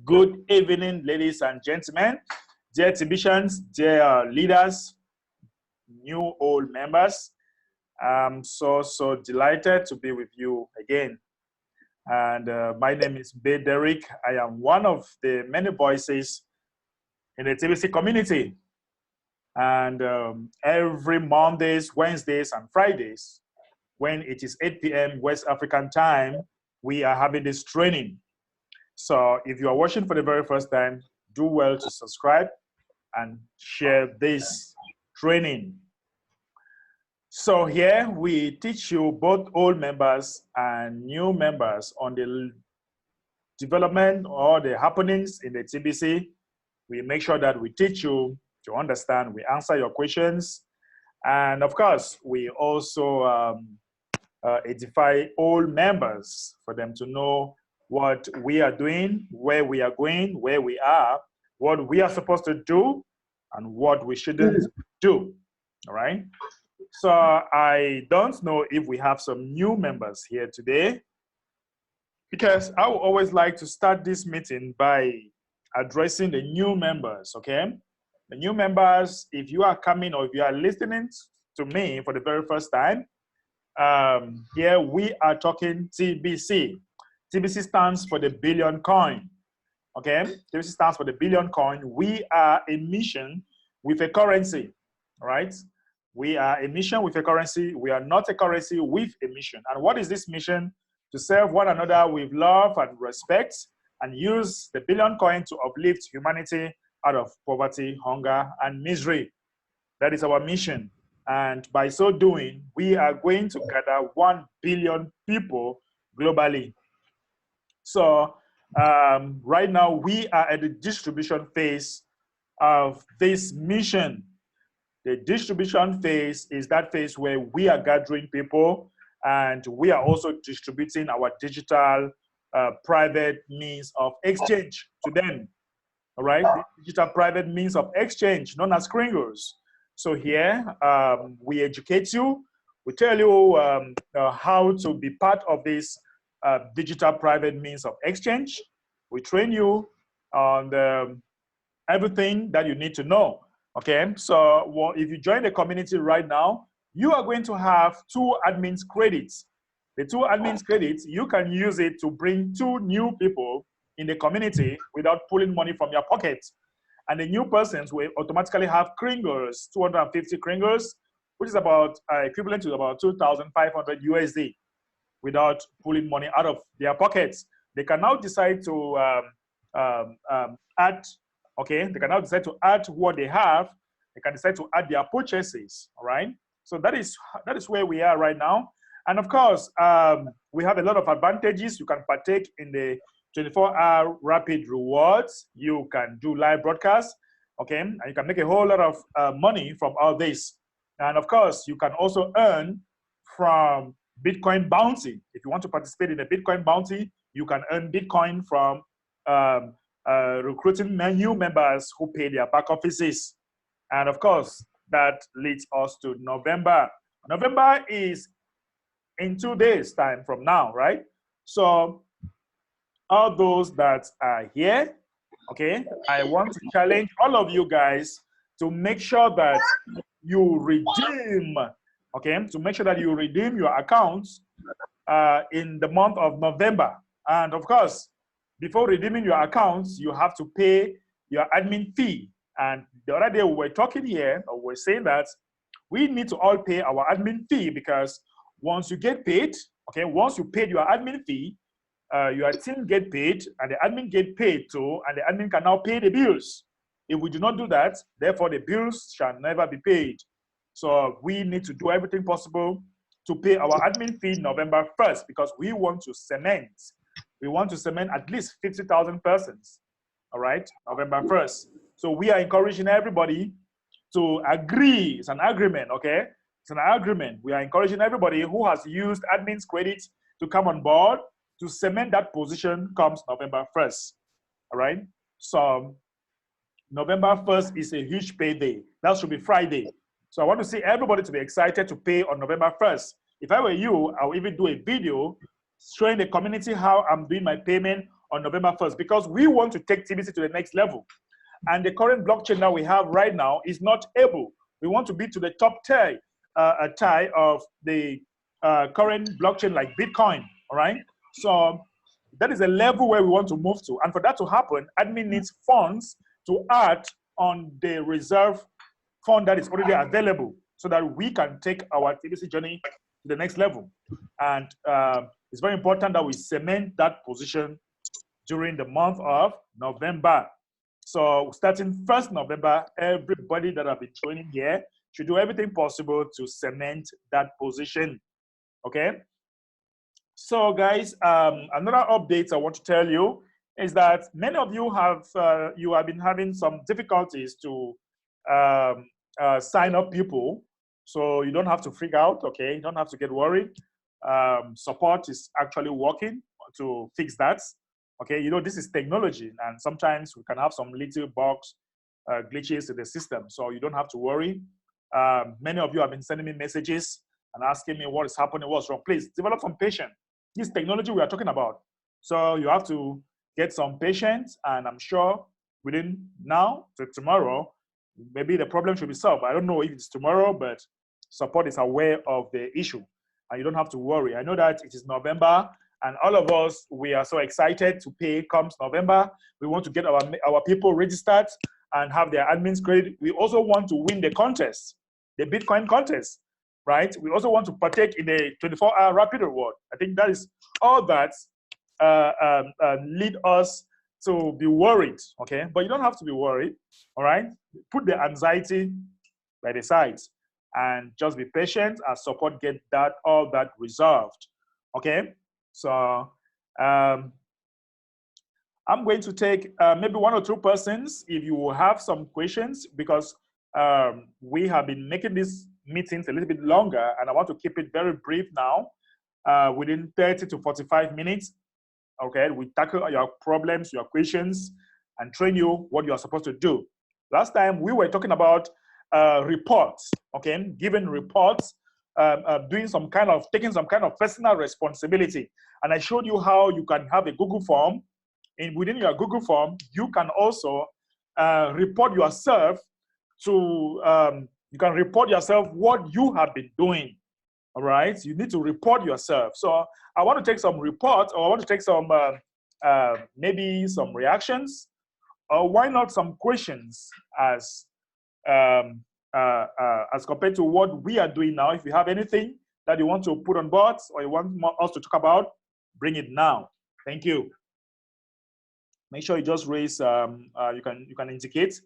Good evening, ladies and gentlemen, dear exhibitions, dear leaders, new old members. I'm so delighted to be with you again. And my name is mbehderick. I am one of the many voices in the Tbc community. And every Mondays, Wednesdays, and Fridays, when it is 8 p.m. West African time, we are having this training. So if you are watching for the very first time, do well to subscribe and share this training. So here we teach you, both old members and new members, on the development or the happenings in the TBC. We make sure that we teach you to understand, we answer your questions. And of course, we also edify old members for them to know what we are doing, where we are going, where we are, what we are supposed to do, and what we shouldn't do. All right. So I don't know if we have some new members here today, because I would always like to start this meeting by addressing the new members. Okay. The new members, if you are coming or if you are listening to me for the very first time, here we are talking TBC. TBC stands for the billion coin. Okay, TBC stands for the billion coin. We are a mission with a currency. All right, we are a mission with a currency. We are not a currency with a mission. And what is this mission? To serve one another with love and respect, and use the billion coin to uplift humanity out of poverty, hunger, and misery. That is our mission. And by so doing, we are going to gather 1 billion people globally. So right now, we are at the distribution phase of this mission. The distribution phase is that phase where we are gathering people, and we are also distributing our digital private means of exchange to them. All right, the digital private means of exchange, known as Kringles. So here, we educate you, we tell you how to be part of this digital private means of exchange. We train you on everything that you need to know, okay? So well, if you join the community right now, you are going to have 2 admins credits. The 2 admins credits, you can use it to bring 2 new people in the community without pulling money from your pocket. And the new persons will automatically have Kringles, 250 Kringles, which is about equivalent to about 2,500 USD, without pulling money out of their pockets. They can now decide to add, okay? They can now decide to add what they have. They can decide to add their purchases, all right? So that is where we are right now. And of course, we have a lot of advantages. You can partake in the 24-hour rapid rewards. You can do live broadcasts, okay? And you can make a whole lot of money from all this. And of course, you can also earn from Bitcoin bounty. If you want to participate in a Bitcoin bounty, you can earn Bitcoin from recruiting new members who pay their back offices. And of course, that leads us to November. November is in 2 days' time from now, right? So all those that are here, okay, I want to challenge all of you guys to make sure that you redeem, okay, to make sure that you redeem your accounts in the month of November. And of course, before redeeming your accounts, you have to pay your admin fee. And the other day we were talking here, or we're saying that we need to all pay our admin fee, because once you get paid, okay, once you paid your admin fee, your team get paid, and the admin get paid too, and the admin can now pay the bills. If we do not do that, therefore the bills shall never be paid. So we need to do everything possible to pay our admin fee November 1st, because we want to cement. We want to cement at least 50,000 persons, all right, November 1st. So we are encouraging everybody to agree. It's an agreement, okay? It's an agreement. We are encouraging everybody who has used admin's credits to come on board to cement that position comes November 1st, all right? So November 1st is a huge payday. That should be Friday. So I want to see everybody to be excited to pay on November 1st. If I were you, I would even do a video showing the community how I'm doing my payment on November 1st, because we want to take TBC to the next level. And the current blockchain that we have right now is not able. We want to be to the top tier of the current blockchain like Bitcoin, all right? So that is a level where we want to move to. And for that to happen, admin needs funds to add on the reserve fund that is already available so that we can take our TBC journey to the next level. And it's very important that we cement that position during the month of November. So starting 1st November, everybody that have been joining here should do everything possible to cement that position, okay? So guys, another update I want to tell you is that many of you have been having some difficulties to sign up people. So you don't have to freak out, okay? You don't have to get worried. Support is actually working to fix that. Okay, you know, this is technology, and sometimes we can have some little bugs, glitches in the system. So you don't have to worry. Many of you have been sending me messages and asking me what is happening, what's wrong. Please develop some patience. This technology we are talking about. So you have to get some patience, and I'm sure within now to tomorrow, maybe the problem should be solved. I don't know if it's tomorrow, but support is aware of the issue, and you don't have to worry. I know that it is November, and all of us, we are so excited to pay comes November. We want to get our people registered and have their admins credit. We also want to win the contest, the Bitcoin contest, right? We also want to partake in the 24-hour rapid reward. I think that is all that lead us to be worried, okay? But you don't have to be worried, all right? Put the anxiety by the side and just be patient as support get all that resolved, okay? So I'm going to take maybe 1 or 2 persons if you have some questions, because we have been making these meetings a little bit longer, and I want to keep it very brief now, within 30 to 45 minutes. Okay, we tackle your problems, your questions, and train you what you are supposed to do. Last time we were talking about reports, okay, giving reports, taking some kind of personal responsibility. And I showed you how you can have a Google form. And within your Google form, you can also report yourself to, you can report yourself what you have been doing, all right? You need to report yourself. So I want to take some reports, or I want to take some, maybe some reactions, or why not some questions as compared to what we are doing now. If you have anything that you want to put on board or you want us to talk about, bring it now. Thank you. Make sure you just raise, you can indicate,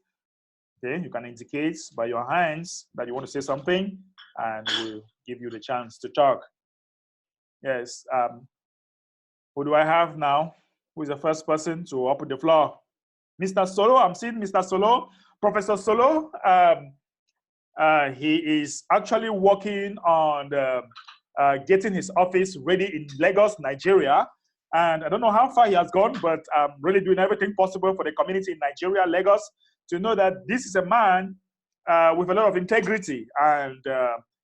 okay? You can indicate by your hands that you want to say something, and we'll give you the chance to talk. Yes, who do I have now? Who is the first person to open the floor? Mr. Solo, I'm seeing Mr. Solo. Professor Solo, he is actually working on getting his office ready in Lagos, Nigeria. And I don't know how far he has gone, but I'm really doing everything possible for the community in Nigeria, Lagos, to know that this is a man with a lot of integrity. And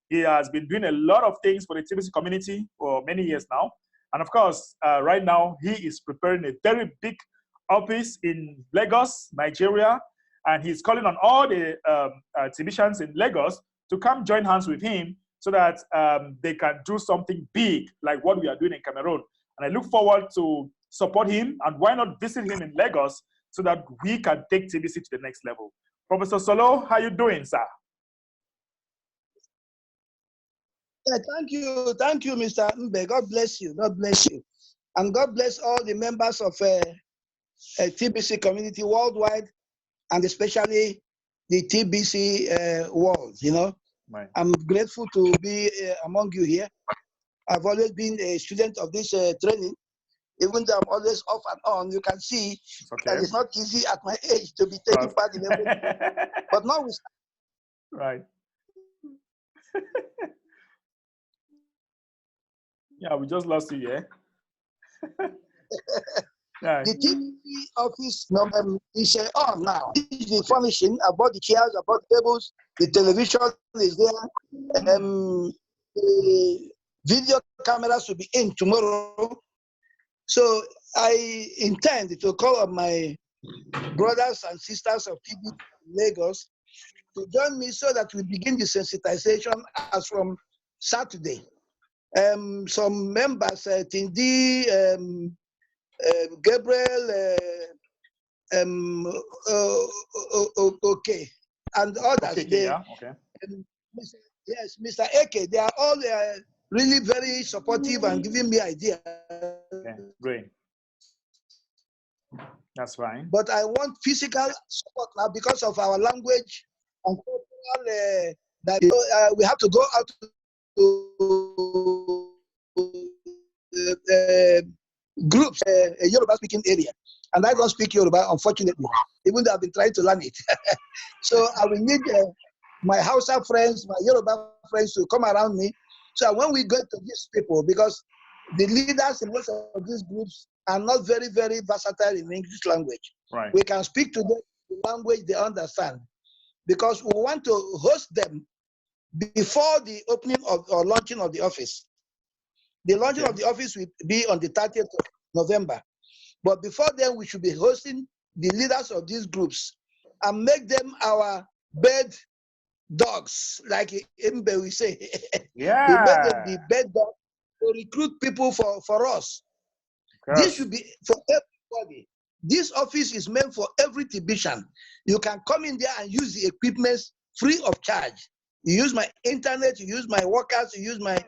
he has been doing a lot of things for the TBC community for many years now. And of course, right now, he is preparing a very big office in Lagos, Nigeria. And he's calling on all the TBCians in Lagos to come join hands with him so that they can do something big like what we are doing in Cameroon. And I look forward to support him, and why not visit him in Lagos so that we can take TBC to the next level. Professor Solo, how you doing, sir? Yeah, thank you, Mr. Mbe. God bless you, and God bless all the members of TBC community worldwide, and especially the TBC world. You know, right. I'm grateful to be among you here. I've always been a student of this training, even though I'm always off and on. You can see that it's not easy at my age to be taking part in everything. But now we start. Right. Yeah, we just lost you, yeah? Right. The TBC office number is on now. This is the furnishing. I bought the chairs, I bought the tables, the television is there. The video cameras will be in tomorrow. So I intend to call on my brothers and sisters of TB Lagos to join me so that we begin the sensitization as from Saturday. Some members, Tindi, Gabriel, okay, and others. Okay, yeah, okay. Yes, Mr. Eke, they are all really very supportive and giving me ideas. Okay, great. That's fine. But I want physical support now because of our language and cultural that we have to go out to groups, a Yoruba speaking area. And I don't speak Yoruba, unfortunately, even though I've been trying to learn it. So I will need my Hausa friends, my Yoruba friends to come around me. So when we go to these people, because the leaders in most of these groups are not very, very versatile in English language. Right. We can speak to them in language they understand, because we want to host them before the opening of or launching of the office. The launching of the office will be on the 30th of November. But before then, we should be hosting the leaders of these groups and make them our bed dogs, like Mbe we say. Yeah. We make them the bed dogs to recruit people for us. This should be for everybody. This office is meant for every Tibetian. You can come in there and use the equipment free of charge. You use my internet, you use my workers, you use my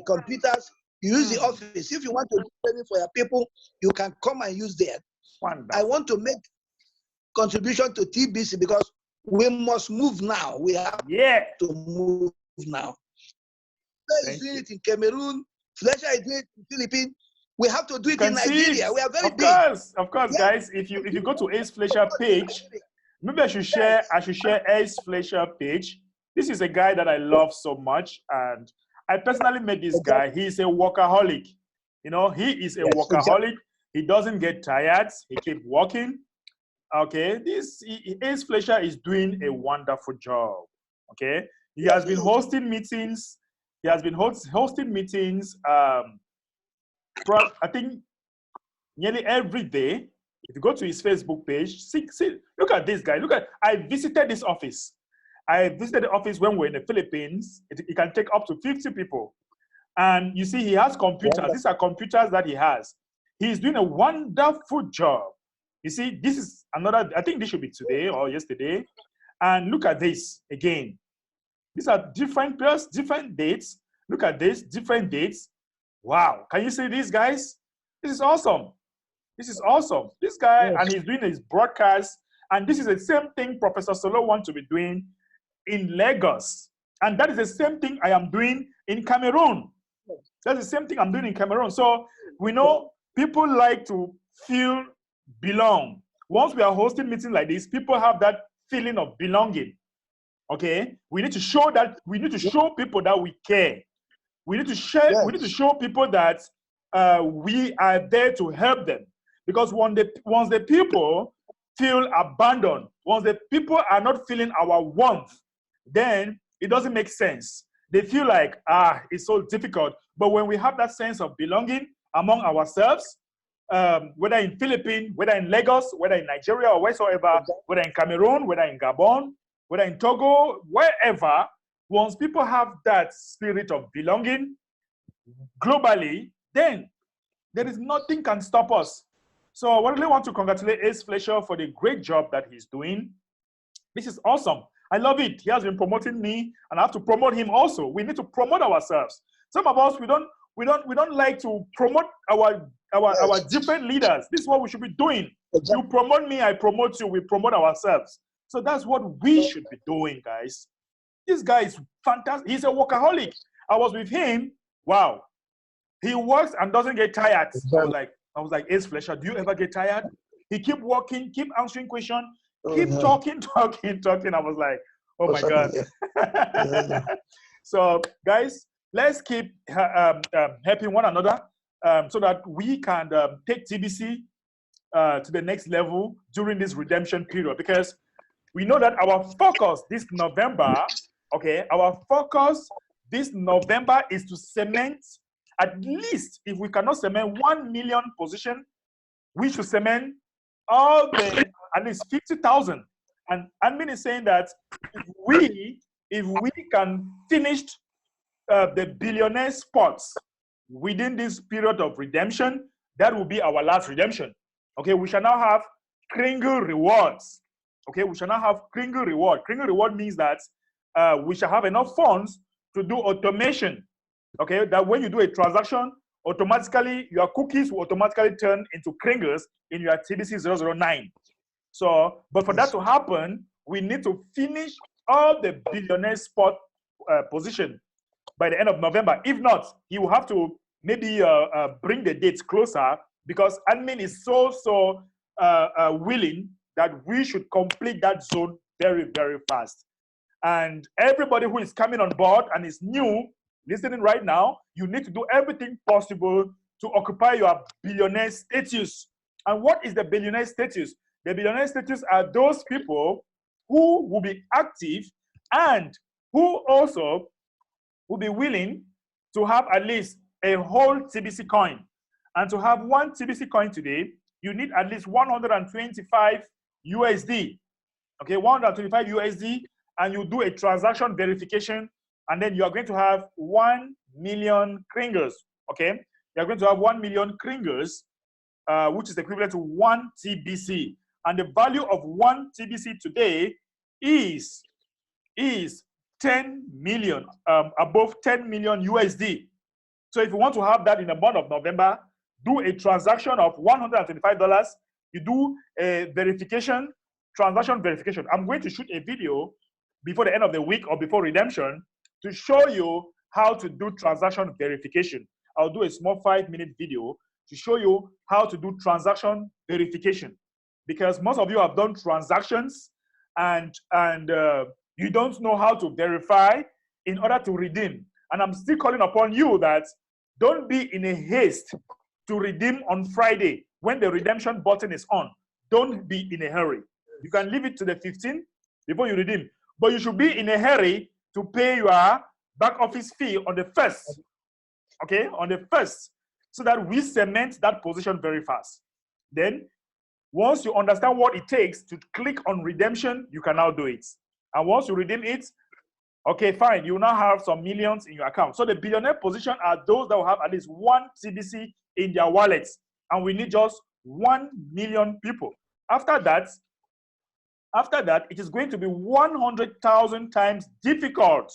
computers, you use the office. If you want to do training for your people, you can come and use there. Wonderful. I want to make contribution to TBC because we must move now. We have to move now. Flecha is doing it in Cameroon. Flecha is doing it in Philippines. We have to do it in Nigeria. We are very big. Of course, guys. If you go to Ace Flecha page, maybe I should share Ace Flecha page. This is a guy that I love so much, and I personally met this guy. He's a workaholic. You know, he is a workaholic. He doesn't get tired. He keeps working. Okay, Ace Flecha is doing a wonderful job. Okay, he has been hosting meetings. He has been hosting meetings. I think nearly every day. If you go to his Facebook page, see, look at this guy. I visited this office. I visited the office when we were in the Philippines. It can take up to 50 people. And you see, he has computers. These are computers that he has. He's doing a wonderful job. You see, this is another, I think this should be today or yesterday. And look at this again. These are different periods, different dates. Look at this, different dates. Wow. Can you see these guys? This is awesome. This is awesome. This guy, and he's doing his broadcast. And this is the same thing Professor Solo wants to be doing in Lagos. And that is the same thing I am doing in Cameroon. That's the same thing I'm doing in Cameroon. So we know people like to feel belong. Once we are hosting meetings like this, people have that feeling of belonging. Okay? We need to show people that we care. We need to share, we need to show people that we are there to help them. Because once the people feel abandoned, once the people are not feeling our warmth, then it doesn't make sense. They feel like, it's so difficult. But when we have that sense of belonging among ourselves, whether in Philippines, whether in Lagos, whether in Nigeria or wheresoever, whether in Cameroon, whether in Gabon, whether in Togo, wherever, once people have that spirit of belonging globally, then there is nothing can stop us. So I really want to congratulate Ace Flecha for the great job that he's doing. This is awesome. I love it. He has been promoting me, and I have to promote him also. We need to promote ourselves. Some of us we don't like to promote our different leaders. This is what we should be doing. You promote me, I promote you. We promote ourselves. So that's what we should be doing, guys. This guy is fantastic. He's a workaholic. I was with him. Wow. He works and doesn't get tired. I was like, Ace Flecha, do you ever get tired? He keep working, keep answering questions, keep talking. I was like, oh my God. So guys, let's keep helping one another so that we can take TBC to the next level during this redemption period, because we know that our focus this November, okay, our focus this November is to cement At least, if we cannot cement 1 million position, we should cement all the at least 50,000. And admin is saying that if we can finish the billionaire spots within this period of redemption, that will be our last redemption. Okay, we shall now have Kringle rewards. Okay, we shall now have Kringle reward. Kringle reward means that we shall have enough funds to do automation. Okay, that when you do a transaction, automatically your cookies will automatically turn into Kringles in your TBC 009. So, but for that to happen, we need to finish all the billionaire spot position by the end of November. If not, he will have to maybe bring the dates closer, because admin is so willing that we should complete that zone very, very fast. And everybody who is coming on board and is new, listening right now, you need to do everything possible to occupy your billionaire status. And what is the billionaire status? The billionaire status are those people who will be active and who also will be willing to have at least a whole TBC coin. And to have one TBC coin today, you need at least 125 USD. Okay, 125 USD, and you do a transaction verification, and then you are going to have 1 million Kringles. Okay, you are going to have 1 million Kringles, which is equivalent to 1 TBC. And the value of 1 TBC today is 10 million, above 10 million USD. So if you want to have that in the month of November, do a transaction of $125. You do a verification, transaction verification. I'm going to shoot a video before the end of the week or before redemption to show you how to do transaction verification. I'll do a small 5-minute video to show you how to do transaction verification, because most of you have done transactions and you don't know how to verify in order to redeem. And I'm still calling upon you that don't be in a haste to redeem on Friday when the redemption button is on. Don't be in a hurry. You can leave it to the 15th before you redeem, but you should be in a hurry to pay your back office fee on the 1st. Okay, on the 1st, so that we cement that position very fast. Then, once you understand what it takes to click on redemption, you can now do it. And once you redeem it, okay, fine, you now have some millions in your account. So the billionaire position are those that will have at least 1 TBC in their wallets. And we need just 1 million people. After that, it is going to be 100,000 times difficult.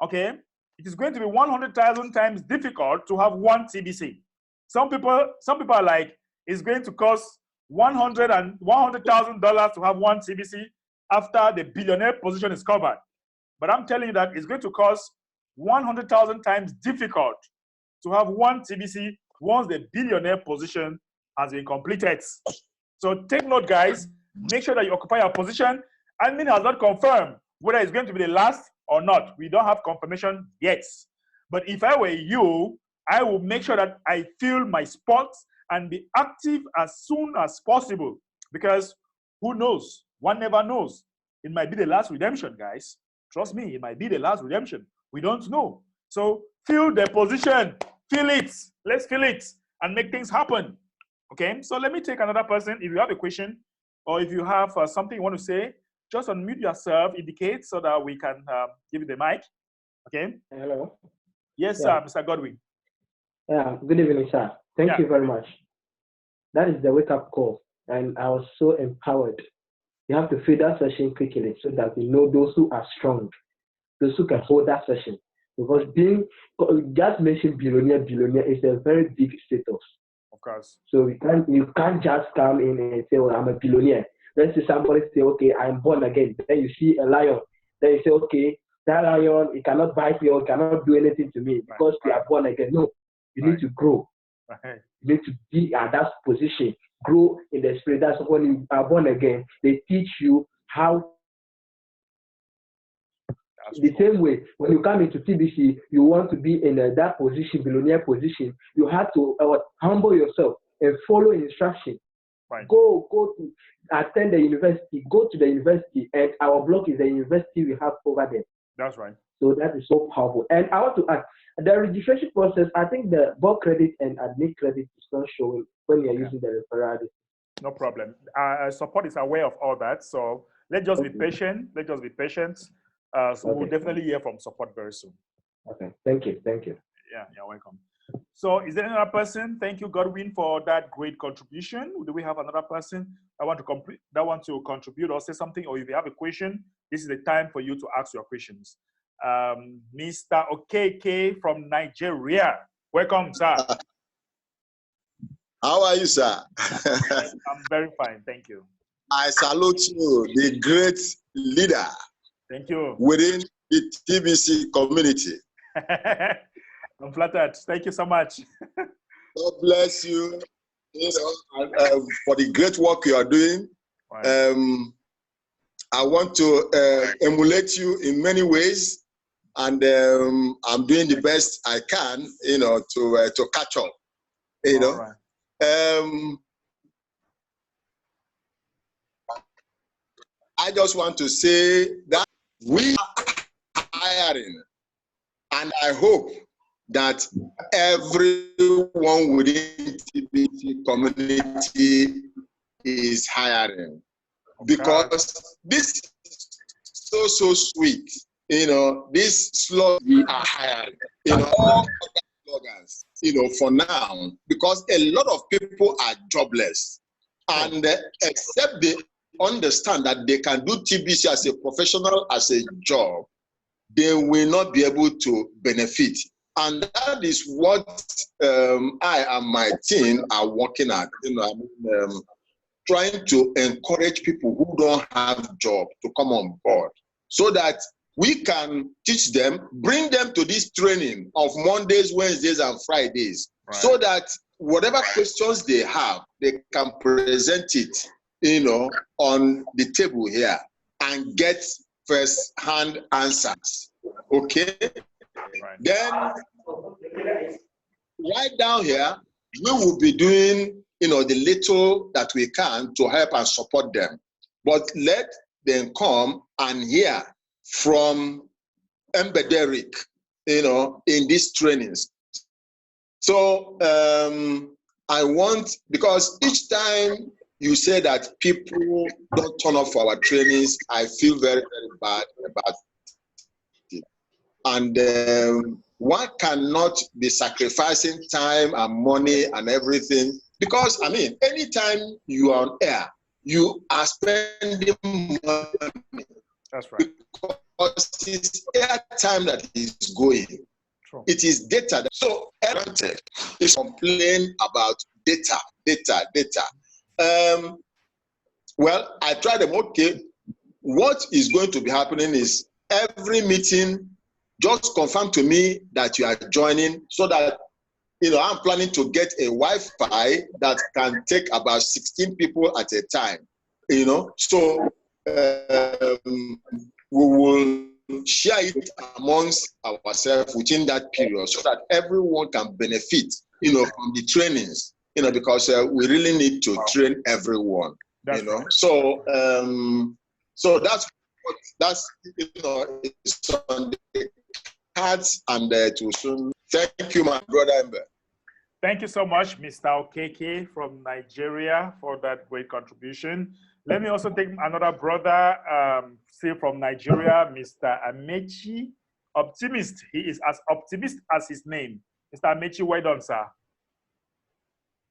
Okay? It is going to be 100,000 times difficult to have 1 TBC. Some people are like, it's going to cost $100,000 to have 1 TBC after the billionaire position is covered. But I'm telling you that it's going to cost 100,000 times difficult to have 1 TBC once the billionaire position has been completed. So take note, guys. Make sure that you occupy your position. Admin has not confirmed whether it's going to be the last or not. We don't have confirmation yet. But if I were you, I will make sure that I fill my spots and be active as soon as possible. Because who knows? One never knows. It might be the last redemption, guys. Trust me, it might be the last redemption. We don't know. So fill the position. Fill it. Let's fill it and make things happen. Okay, so let me take another person. If you have a question or if you have something you want to say, just unmute yourself, indicate so that we can give you the mic. Okay. Hello. Yes, sir, Mr. Godwin. Yeah, good evening, sir. Thank you very much. That is the wake-up call, and I was so empowered. You have to fill that session quickly so that you know those who are strong, those who can hold that session. Because being, just mentioned billionaire is a very big status. Of course. So you can't just come in and say, well, I'm a billionaire. Let's say somebody say, okay, I'm born again. Then you see a lion. Then you say, okay, that lion, it cannot bite me or it cannot do anything to me because we are born again. No, you need to grow. You need to be at that position, grow in the spirit. That's when you are born again. They teach you how. The same way, when you come into TBC, you want to be in that position, billionaire position. You have to humble yourself and follow instruction. Right. Go to attend the university. Go to the university, and our block is the university we have over there. That's right. So that is so powerful. And I want to ask, The registration process, I think the bulk credit and admin credit is not showing when you're using the referral. No problem. Support is aware of all that. So let's just be patient. Let's just be patient. So we'll definitely hear from support very soon. Okay. Thank you. Thank you. Yeah, you're welcome. So is there another person? Thank you, Godwin, for that great contribution. Do we have another person that want to contribute or say something? Or if you have a question, this is the time for you to ask your questions. Mr. Okeke from Nigeria. Welcome, sir. How are you, sir? I'm very fine, thank you. I salute you, the great leader. Thank you. Within the TBC community. I'm flattered. Thank you so much. God bless you. For the great work you are doing. Right. I want to emulate you in many ways, and I'm doing the best I can, to catch up. Right. I just want to say that we are hiring, and I hope that everyone within TBC community is hiring, because this is so sweet. This slot we are hiring. All slogans, for now, because a lot of people are jobless, and except they understand that they can do TBC as a professional, as a job, they will not be able to benefit. And that is what I and my team are working at. Trying to encourage people who don't have job to come on board, so that we can teach them, bring them to this training of Mondays, Wednesdays, and Fridays, so that whatever questions they have, they can present it, on the table here and get first-hand answers. Okay? Then, right down here, we will be doing, the little that we can to help and support them. But let them come and hear from mbehderick, in these trainings. So I want, because each time you say that people don't turn up for our trainings, I feel very, very bad about it. And one cannot be sacrificing time and money and everything, because, anytime you are on air, you are spending money. That's right. Because it's airtime that is going. True. It is data. So, Airtech is complaining about data. Well, I tried them. Okay, what is going to be happening is every meeting, just confirm to me that you are joining, so that I'm planning to get a Wi-Fi that can take about 16 people at a time. So we will share it amongst ourselves within that period, so that everyone can benefit, from the trainings, because we really need to train everyone. That's right. So that's it's on the cards, and to soon. Thank you, my brother Ember. Thank you so much, Mr. Okeke from Nigeria, for that great contribution. Let me also take another brother, still from Nigeria, Mr. Amechi, optimist. He is as optimist as his name. Mr. Amechi, well done, sir.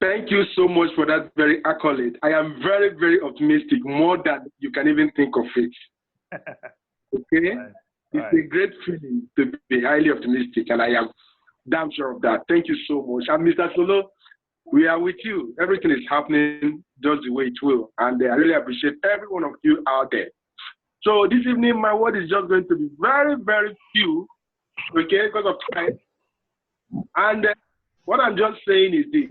Thank you so much for that very accolade. I am very, very optimistic, more than you can even think of it. Okay? Right. It's a great feeling to be highly optimistic, and I am damn sure of that. Thank you so much. And Mr. Solo, we are with you. Everything is happening just the way it will. And I really appreciate every one of you out there. So this evening, my word is just going to be very, very few, okay, because of time. And what I'm just saying is this.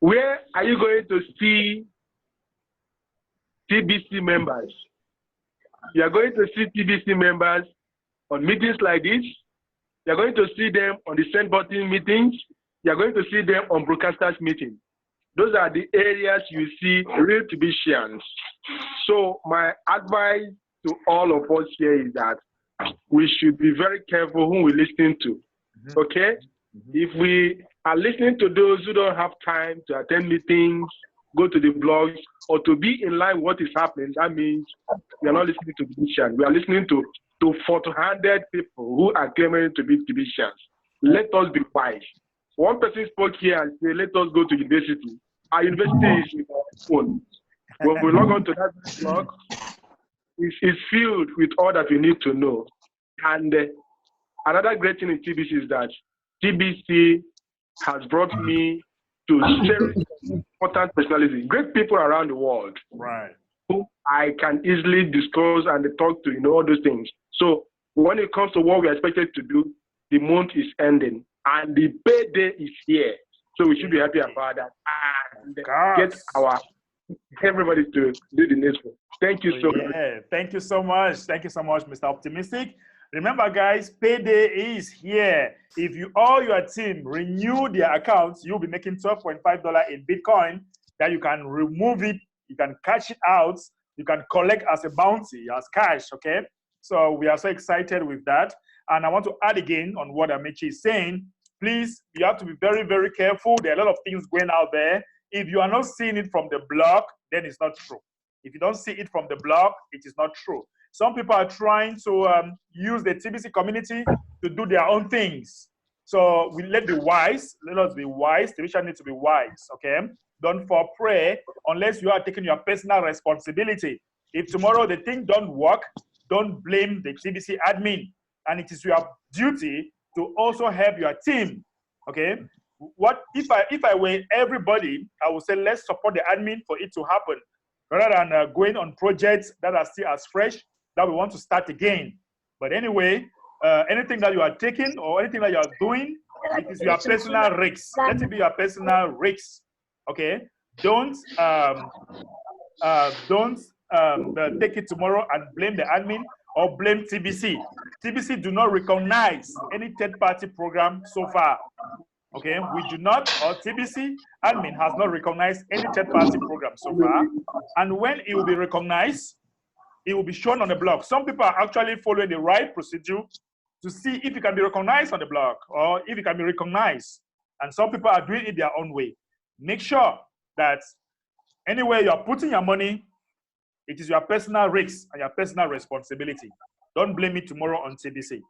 Where are you going to see TBC members? You are going to see TBC members on meetings like this. You are going to see them on the send button meetings. You are going to see them on broadcasters meetings. Those are the areas you see real TBCians. So my advice to all of us here is that we should be very careful who we listen to. Okay? If we are listening to those who don't have time to attend meetings, go to the blogs, or to be in line with what is happening, that means we are not listening to Tbicians. We are listening to 400 people who are claiming to be Tbicians. Let us be wise. One person spoke here and said, let us go to university. Our university is with our phone. When we log on to that blog, it's filled with all that we need to know. And another great thing in TBC is that TBC has brought me to series of important personalities, great people around the world, right, who I can easily discuss and talk to, all those things. So when it comes to what we are expected to do, the month is ending and the payday is here. So we should be happy about that and get everybody to do the needful. Thank you so much. Thank you so much. Thank you so much, Mr. Optimistic. Remember, guys, payday is here. If all your team renew their accounts, you'll be making $12.5 in Bitcoin. That you can remove it, you can cash it out, you can collect as a bounty, as cash, okay? So we are so excited with that. And I want to add again on what Amici is saying. Please, you have to be very, very careful. There are a lot of things going out there. If you are not seeing it from the blog, then it's not true. If you don't see it from the blog, it is not true. Some people are trying to use the TBC community to do their own things. So let's be wise. Let us be wise. TBC needs to be wise, okay? Don't fall prey unless you are taking your personal responsibility. If tomorrow the thing don't work, don't blame the TBC admin. And it is your duty to also help your team, okay? What if I were everybody, I would say let's support the admin for it to happen, rather than going on projects that are still as fresh that we want to start again. But anyway, anything that you are taking or anything that you are doing, it is your personal risks. Let it be your personal risks, okay? Don't take it tomorrow and blame the admin or blame TBC. TBC do not recognize any third-party program so far. Okay, we do not, or TBC admin has not recognized any third-party program so far. And when it will be recognized, it will be shown on the blog. Some people are actually following the right procedure to see if it can be recognized on the blog or if it can be recognized. And some people are doing it their own way. Make sure that anywhere you're putting your money, it is your personal risk and your personal responsibility. Don't blame it tomorrow on TBC.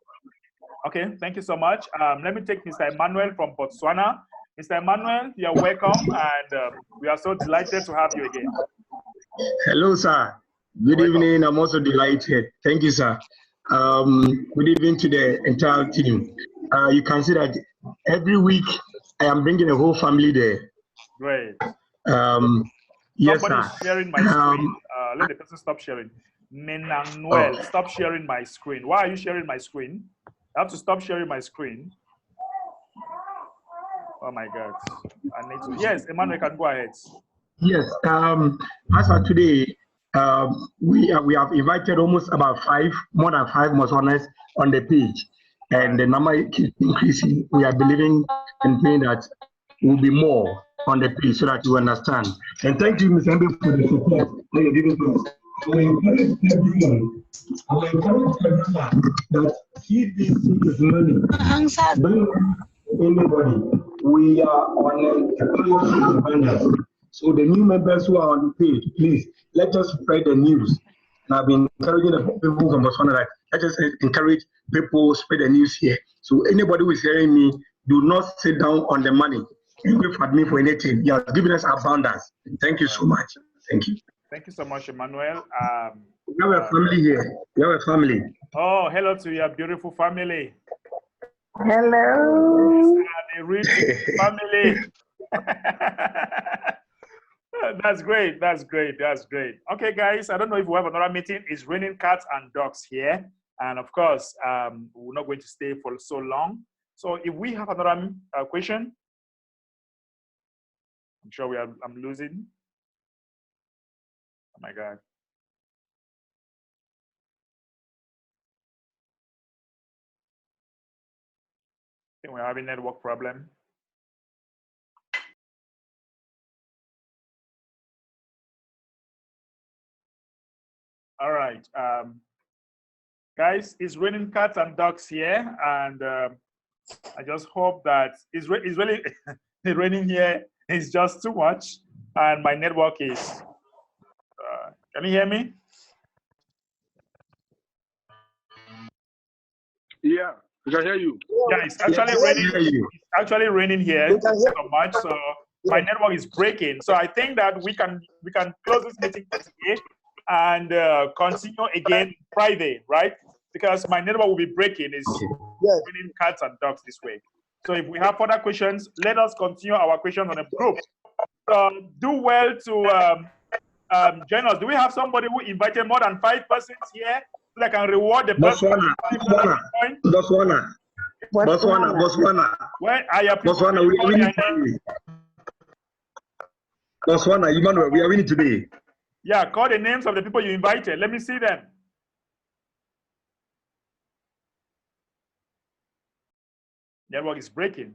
Okay, thank you so much. Let me take Mr. Emmanuel from Botswana. Mr. Emmanuel, you're welcome, and we are so delighted to have you again. Hello, sir. Good evening. I'm also delighted. Thank you, sir. Good evening to the entire team. You can see that every week I am bringing a whole family there. Great. Yes, Somebody's sir. sharing my screen. Let the person stop sharing. Menanuel, stop sharing my screen. Why are you sharing my screen? I have to stop sharing my screen. Oh my God. I need to. Yes, Emmanuel, can go ahead. Yes. As of today, we have invited almost about more than five Botswanans on the page, and the number keeps increasing. We are believing and praying that will be more on the page so that you understand. And thank you, Ms. Mbe, for the support that you're giving to us. I encourage everyone that TBC is money. Bring anybody. We are on a technology abundance. So the new members who are on the page, please let us spread the news. And I've been encouraging the people from Botswana that let us encourage people spread the news here. So anybody who is hearing me, do not sit down on the money and wait for me for anything. You have given us abundance. Thank you so much. Thank you. Thank you so much, Emmanuel. We have a family here. We have a family. Oh, hello to your beautiful family. Hello. The rich family. That's great. That's great. That's great. Okay, guys, I don't know if we have another meeting. It's raining cats and dogs here. And of course, we're not going to stay for so long. So if we have another question, I'm sure I'm losing. Oh my God. I think we're having a network problem. All right. Guys, it's raining cats and dogs here, and I just hope that it's really the raining here is just too much, and my network is. Can you hear me? Yeah, I can hear you. Yeah, it's actually raining. It's actually raining here so much, so my network is breaking. So I think that we can close this meeting for today and continue again Friday, right? Because my network will be breaking. It's raining cats and dogs this week. So if we have further questions, let us continue our questions on the group. So do well to join us. Do we have somebody who invited more than 5 persons here so that can reward the person? Botswana. Where are your people? Botswana, we are winning today. Botswana, Emmanuel, we are winning today. Yeah, call the names of the people you invited. Let me see them. Network is breaking.